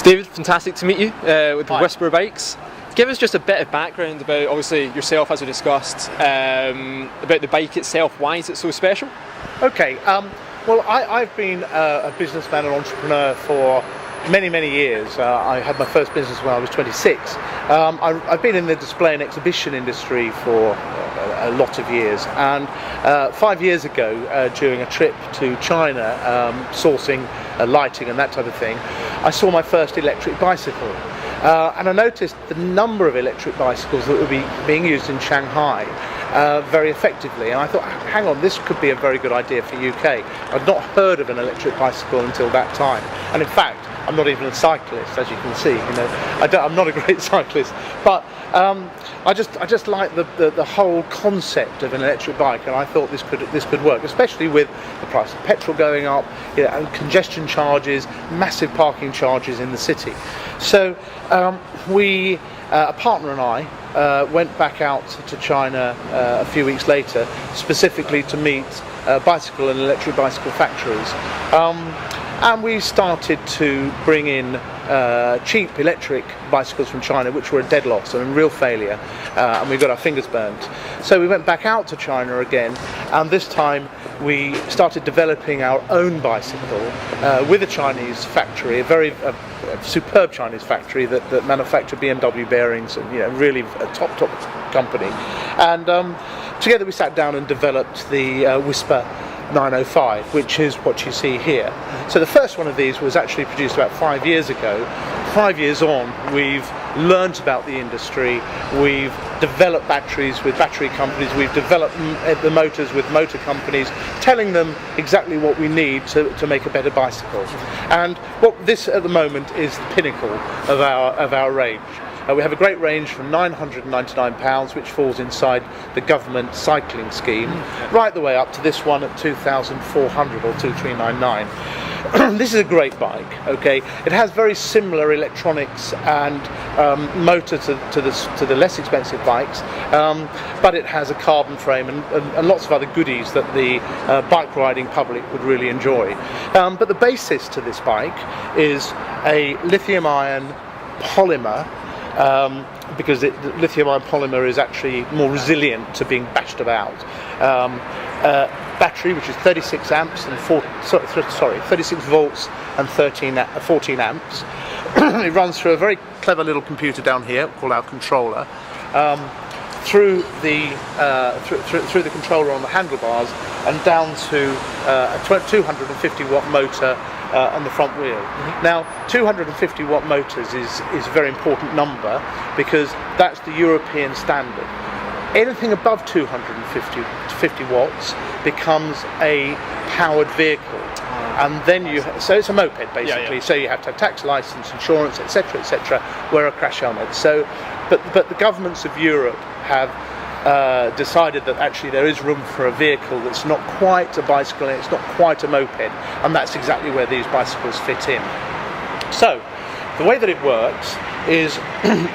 David, fantastic to meet you with Hi. Wisper Bikes. Give us just a bit of background about, obviously, yourself, as we discussed, about the bike itself. Why is it so special? Okay, well, I've been a businessman and entrepreneur for many years. I had my first business when I was 26. I've been in the display and exhibition industry for a lot of years, and 5 years ago, during a trip to China, sourcing lighting and that type of thing, I saw my first electric bicycle. And I noticed the number of electric bicycles that were being used in Shanghai very effectively, and I thought, hang on, this could be a very good idea for UK. I'd not heard of an electric bicycle until that time, and in fact I'm not even a cyclist, as you can see. I'm not a great cyclist, but I just like the whole concept of an electric bike, and I thought this could work, especially with the price of petrol going up, and congestion charges, massive parking charges in the city. So a partner and I went back out to China a few weeks later, specifically to meet bicycle and electric bicycle factories. And we started to bring in cheap electric bicycles from China, which were a dead loss and a real failure, and we got our fingers burnt. So we went back out to China again, and this time we started developing our own bicycle with a Chinese factory, a very superb Chinese factory that manufacture BMW bearings, and really a top company. And together we sat down and developed the Wisper 905, which is what you see here. So the first one of these was actually produced about 5 years ago. 5 years on, we've learnt about the industry, we've developed batteries with battery companies, we've developed the motors with motor companies, telling them exactly what we need to make a better bicycle. And what this at the moment is the pinnacle of our range. We have a great range from £999, which falls inside the government cycling scheme, right the way up to this one at 2,400 or 2,399. This is a great bike. Okay, it has very similar electronics and motor to the less expensive bikes, but it has a carbon frame and lots of other goodies that the bike riding public would really enjoy. But the basis to this bike is a lithium-ion polymer. Because the lithium-ion polymer is actually more resilient to being bashed about. Battery, which is 36 amps and 36 volts and 14 amps. It runs through a very clever little computer down here called our controller. Through the controller on the handlebars and down to a 250 watt motor on the front wheel. Now, 250 watt motors is a very important number because that's the European standard. Anything above 250 watts becomes a powered vehicle, and then so it's a moped basically. Yeah. So you have to have tax license, insurance, etc., wear a crash helmet. So, but the governments of Europe have decided that actually there is room for a vehicle that's not quite a bicycle and it's not quite a moped, and that's exactly where these bicycles fit in. So the way that it works is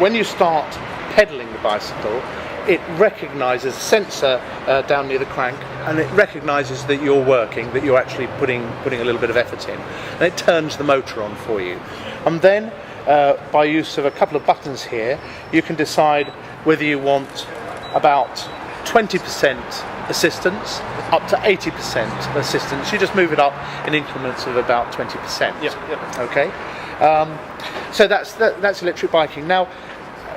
when you start pedaling the bicycle, it recognises a sensor down near the crank, and it recognises that you're working, that you're actually putting a little bit of effort in, and it turns the motor on for you. And then by use of a couple of buttons here, you can decide whether you want about 20% assistance up to 80% assistance. You just move it up in increments of about 20%. Yep. Okay. So that's electric biking. Now,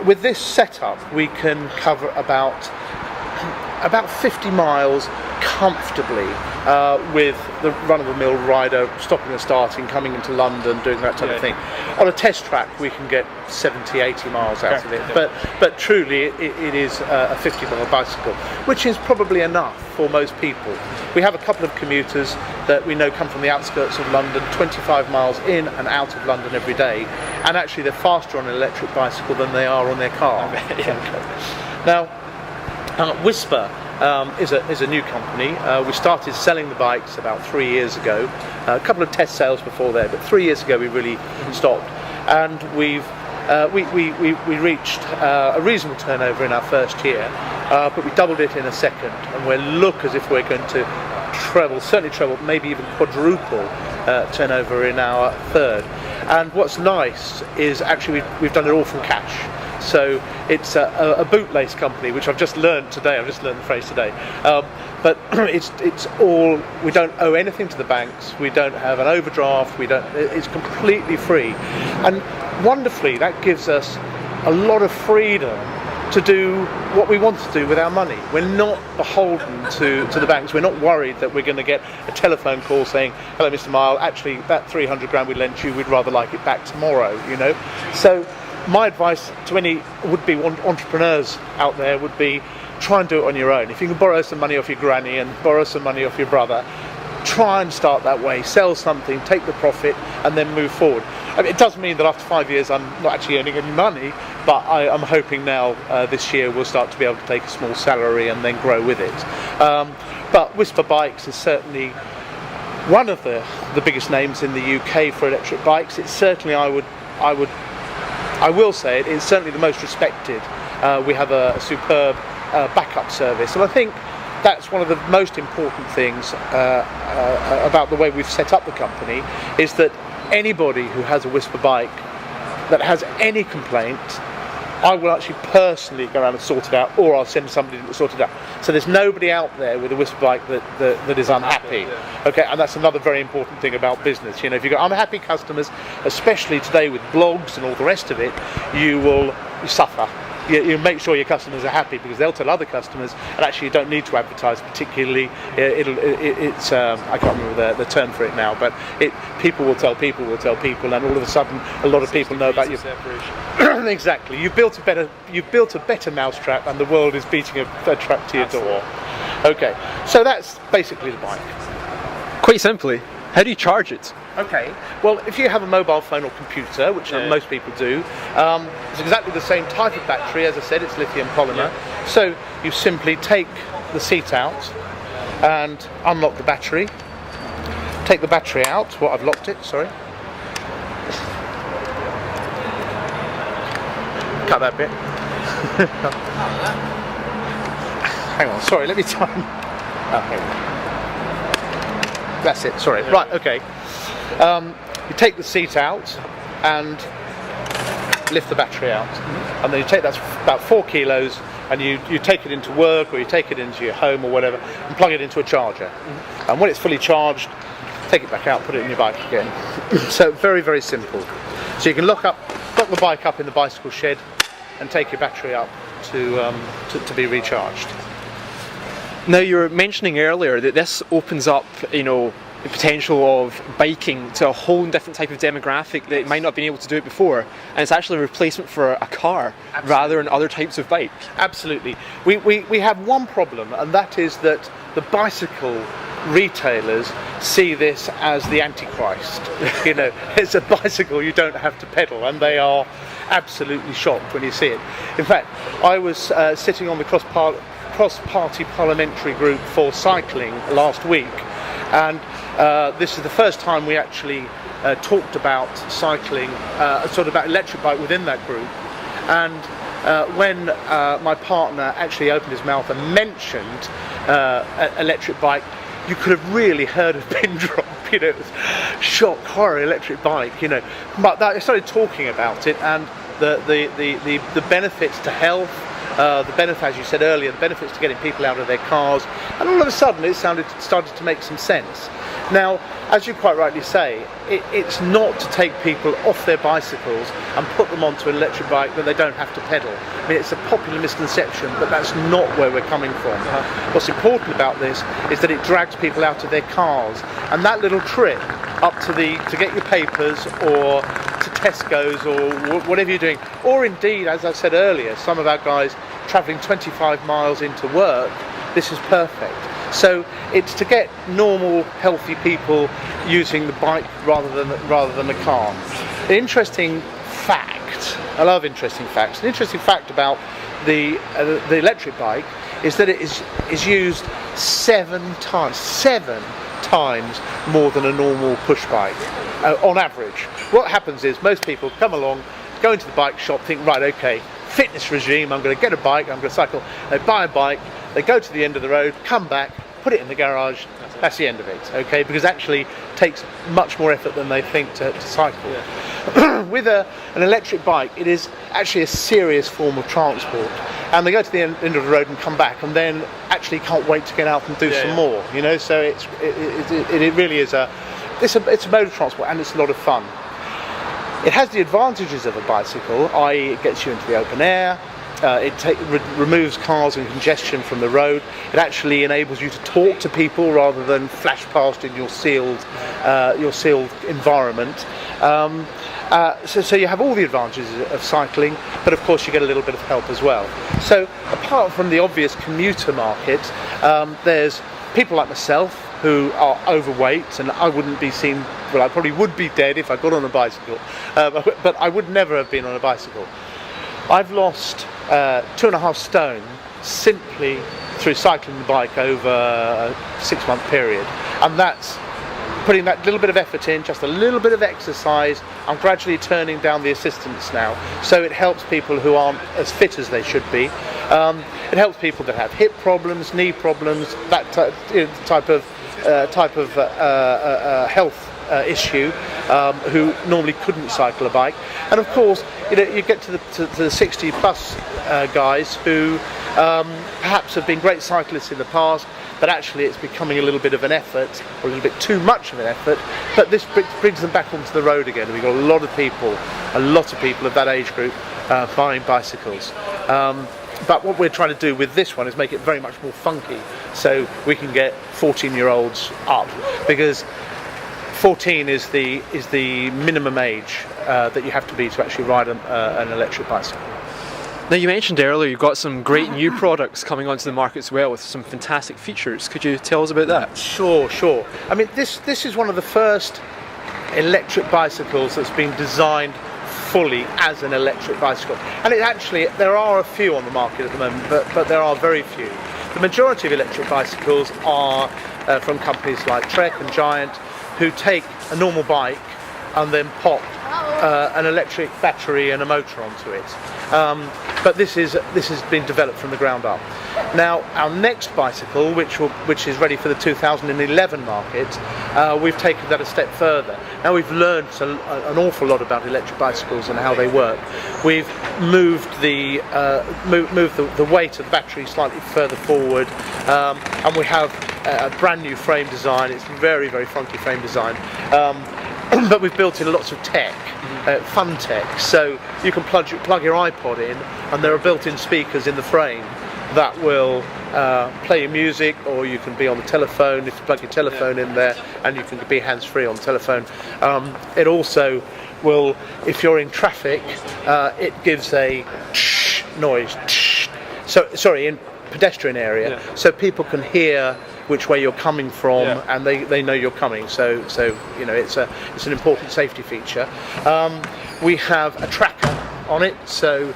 with this setup, we can cover about 50 miles comfortably with the run-of-the-mill rider stopping and starting, coming into London, doing that type of thing. On a test track, we can get 70-80 miles out of it, but truly it is a 50-mile bicycle, which is probably enough for most people. We have a couple of commuters that we know come from the outskirts of London, 25 miles in and out of London every day, and actually they're faster on an electric bicycle than they are on their car. Now, Wisper is a new company. We started selling the bikes about 3 years ago. A couple of test sales before there, but 3 years ago we really stopped. And we reached a reasonable turnover in our first year, but we doubled it in a second, and we look as if we're going to certainly treble, maybe even quadruple turnover in our third. And what's nice is actually we've done it all from cash. So it's a bootlace company, which I've just learned today. I've just learned the phrase today. But it's all, we don't owe anything to the banks. We don't have an overdraft. It's completely free, and wonderfully that gives us a lot of freedom to do what we want to do with our money. We're not beholden to the banks. We're not worried that we're going to get a telephone call saying, "Hello, Mr. Miall, actually that 300 grand we lent you, we'd rather like it back tomorrow," you know. So my advice to any would-be entrepreneurs out there would be, try and do it on your own. If you can borrow some money off your granny and borrow some money off your brother, try and start that way. Sell something, take the profit, and then move forward. I mean, it does mean that after 5 years I'm not actually earning any money, but I'm hoping now this year we'll start to be able to take a small salary and then grow with it. But Wisper Bikes is certainly one of the biggest names in the UK for electric bikes. It's certainly, I will say it, it's certainly the most respected. We have a superb backup service, and I think that's one of the most important things about the way we've set up the company, is that anybody who has a Wisper bike that has any complaint, I will actually personally go around and sort it out, or I'll send somebody to sort it out. So there's nobody out there with a Wisper bike that is unhappy. Okay, and that's another very important thing about business. You know, if you've got unhappy customers, especially today with blogs and all the rest of it, you suffer. You make sure your customers are happy, because they'll tell other customers, and actually you don't need to advertise particularly. It's I can't remember the term for it now, but people will tell people, and all of a sudden a lot of people know about you. Exactly. You've built a better mousetrap, and the world is beating a trap to your door. Okay, so that's basically the bike. Quite simply, how do you charge it? Okay, well, if you have a mobile phone or computer, which most people do, it's exactly the same type of battery. As I said, it's lithium polymer. Yeah. So you simply take the seat out and unlock the battery. Take the battery out. Well, I've locked it, sorry. Cut that bit. Hang on, sorry, let me try. Okay. That's it, sorry. Right, okay. You take the seat out and lift the battery out, and then you take, that's about 4 kilos, and you take it into work, or you take it into your home or whatever, and plug it into a charger. And when it's fully charged, take it back out, put it in your bike again. So very, very simple. So you can lock the bike up in the bicycle shed and take your battery up to be recharged. Now, you were mentioning earlier that this opens up, you know, the potential of biking to a whole different type of demographic that might not have been able to do it before, and it's actually a replacement for a car. Absolutely. Rather than other types of bike. Absolutely. We have one problem, and that is that the bicycle retailers see this as the Antichrist. You know, it's a bicycle you don't have to pedal, and they are absolutely shocked when you see it. In fact, I was sitting on the cross-party parliamentary group for cycling last week, and this is the first time we actually talked about cycling, sort of about electric bike within that group. And when my partner actually opened his mouth and mentioned electric bike, you could have really heard a pin drop. You know, it was shock, horror, electric bike. You know, but I started talking about it, and the benefits to health. The benefits, as you said earlier, the benefits to getting people out of their cars, and all of a sudden it started to make some sense. Now, as you quite rightly say, it's not to take people off their bicycles and put them onto an electric bike that they don't have to pedal. I mean, it's a popular misconception, but that's not where we're coming from. What's important about this is that it drags people out of their cars, and that little trip up to get your papers, or to Tesco's, or whatever you're doing, or indeed, as I said earlier, some of our guys travelling 25 miles into work, this is perfect. So it's to get normal, healthy people using the bike rather than the car. An interesting fact, I love interesting facts. An interesting fact about the electric bike is that it is used 7 times more than a normal push bike on average. What happens is most people come along, go into the bike shop, think, right, okay, fitness regime, I'm going to get a bike, I'm going to cycle. They buy a bike, they go to the end of the road, come back, put it in the garage, that's the end of it, okay? Because actually it takes much more effort than they think to cycle. Yeah. With an electric bike, it is actually a serious form of transport, and they go to the end of the road and come back, and then actually can't wait to get out and do some more. You know, so it really is it's a mode of transport, and it's a lot of fun. It has the advantages of a bicycle, i.e. it gets you into the open air. It removes cars and congestion from the road. It actually enables you to talk to people rather than flash past in your sealed environment. So you have all the advantages of cycling, but of course you get a little bit of help as well. So apart from the obvious commuter market, there's people like myself who are overweight, and I wouldn't be seen, well, I probably would be dead if I got on a bicycle, but I would never have been on a bicycle. I've lost 2.5 stone simply through cycling the bike over a 6-month period, and that's putting that little bit of effort in, just a little bit of exercise. I'm gradually turning down the assistance now, so it helps people who aren't as fit as they should be. It helps people that have hip problems, knee problems, that type of health issue, who normally couldn't cycle a bike. And of course, you get to the 60 plus guys who perhaps have been great cyclists in the past, but actually it's becoming a little bit of an effort, or a little bit too much of an effort, but this brings them back onto the road again. We've got a lot of people of that age group buying bicycles. But what we're trying to do with this one is make it very much more funky, so we can get 14-year-olds up, because 14 is the minimum age that you have to be to actually ride an electric bicycle. Now, you mentioned earlier you've got some great new products coming onto the market as well with some fantastic features. Could you tell us about that? Sure. I mean, this is one of the first electric bicycles that's been designed fully as an electric bicycle. And there are a few on the market at the moment, but there are very few. The majority of electric bicycles are from companies like Trek and Giant, who take a normal bike and then pop an electric battery and a motor onto it. But this has been developed from the ground up. Now, our next bicycle, which is ready for the 2011 market, we've taken that a step further. Now we've learned an awful lot about electric bicycles and how they work. We've moved the weight of the battery slightly further forward, and we have a brand new frame design. It's very, very funky frame design. But we've built in lots of tech, fun tech, so you can plug your iPod in, and there are built-in speakers in the frame that will play your music, or you can be on the telephone if you plug your telephone in there, and you can be hands-free on the telephone. It also will, if you're in traffic, it gives a noise. Sorry, in pedestrian area, so people can hear which way you're coming from, and they know you're coming. So it's an important safety feature. We have a tracker on it, so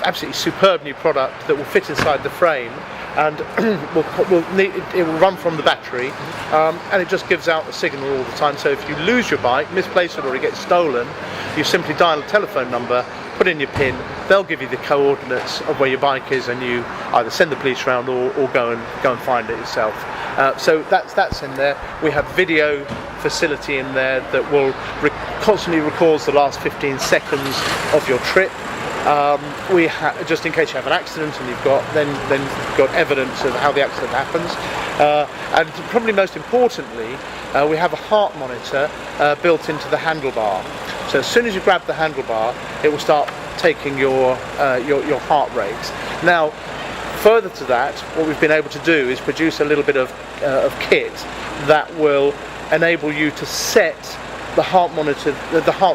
absolutely superb new product that will fit inside the frame, and it will run from the battery, and it just gives out a signal all the time. So if you lose your bike, misplace it, or it gets stolen, you simply dial a telephone number, put in your PIN, they'll give you the coordinates of where your bike is, and you either send the police round or go and find it yourself. So that's in there. We have video facility in there that will constantly records the last 15 seconds of your trip. We just in case you have an accident, and you've got evidence of how the accident happens. And probably most importantly, we have a heart monitor built into the handlebar. So as soon as you grab the handlebar, it will start taking your heart rate. Now, further to that, what we've been able to do is produce a little bit of kit that will enable you to set the heart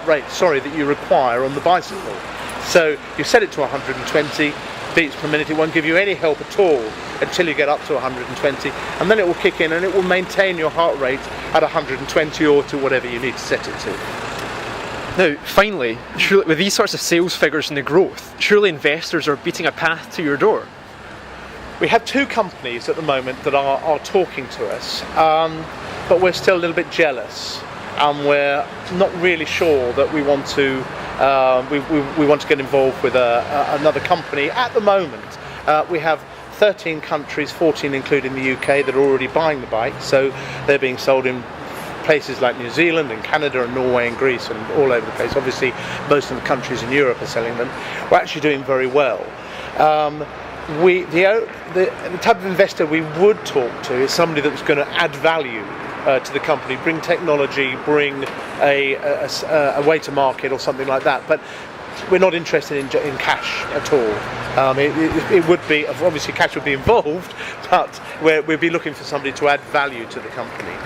rate that you require on the bicycle. So you set it to 120 beats per minute. It won't give you any help at all until you get up to 120, and then it will kick in and it will maintain your heart rate at 120 or to whatever you need to set it to. Now, finally, surely, with these sorts of sales figures and the growth, surely investors are beating a path to your door. We have two companies at the moment that are talking to us, but we're still a little bit jealous, and we're not really sure that we want to we want to get involved with another company at the moment. We have 13 countries, 14 including the UK, that are already buying the bike, so they're being sold in places like New Zealand and Canada and Norway and Greece and all over the place. Obviously, most of the countries in Europe are selling them. We're actually doing very well. The type of investor we would talk to is somebody that's going to add value to the company, bring technology, bring a way to market or something like that. But we're not interested in cash at all. It would be, obviously cash would be involved, but we'd be looking for somebody to add value to the company.